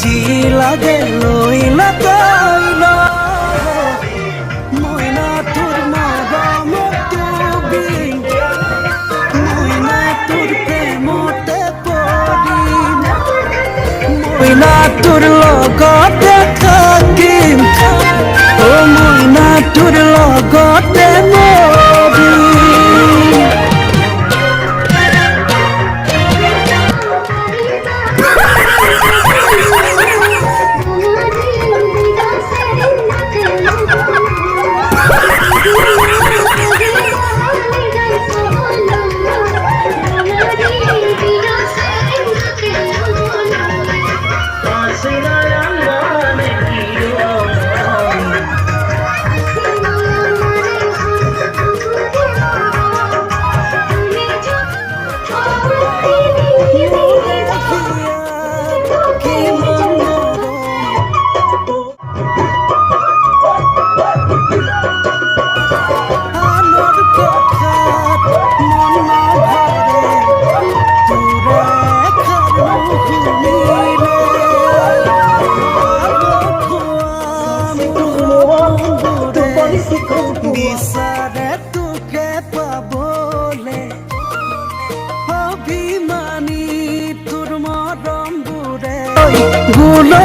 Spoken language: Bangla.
জি লাগে লইলা কইলা মইনা তোর মরম তুবি মইনা তোর প্রেমতে পড়ি মইনা তোর লগতে থাকিম ও মইনা তোর লগতে মরি বিচারে তোকে পাবলে অভিমানী তোর মরম বুড়ে গুলো